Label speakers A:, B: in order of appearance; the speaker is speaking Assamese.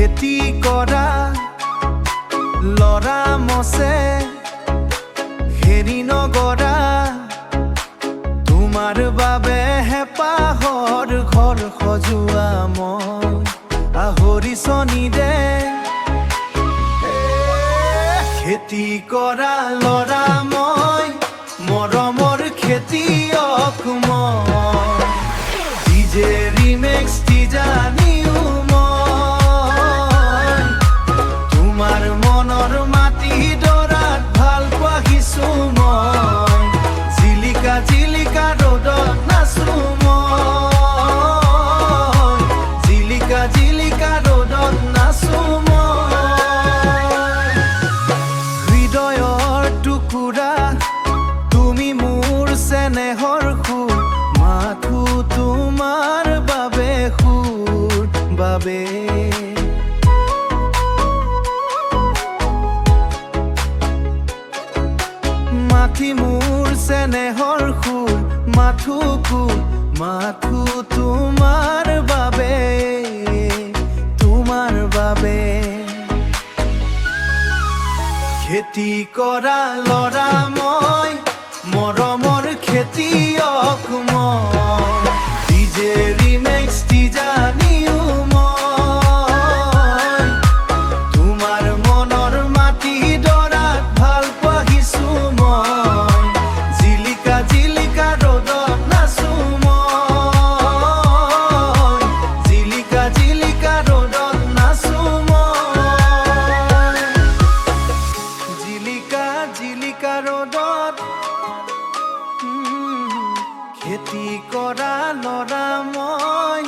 A: খেতি কৰা লৰা মছে হেৰি নগৰা তোমাৰ বাবে হেঁপাহৰ ঘৰ সজোৱা মই আহৰি চনিৰে খেতি কৰা লৰা মই মৰমৰ খেতিয়ক মই ডিজে ৰিমেক্স জানিও মই তোমাৰ মনৰ মাটি ডৰাত ভাল পাহিছো মই জিলিকা জিলিকা ৰ'দত নাচো মই জিলিকা জিলিকা ৰ'দত নাচো মই হৃদয়ৰ টুকুৰা তুমি মোৰ চেনেহৰ সুৰ মাথো তোমাৰ বাবে সুৰ বাবে মাথি মোৰ চেনেহৰ সুৰ মাথো কুৰ মাথো তোমাৰ বাবে খেতি কৰা লৰা মই মৰমৰ খেতিয়ক মই ডিজে ৰিমেক্স জানিও মই তোমাৰ মনৰ মাটি ডৰাত ভাল পাহিছো মই জিলিকা জিলিকা ৰ'দত নাচো মই জিলিকা জিলিকা ৰ'দত নাচো মই জিলিকা জিলিকা ৰ'দত খেতি কৰা লৰা মই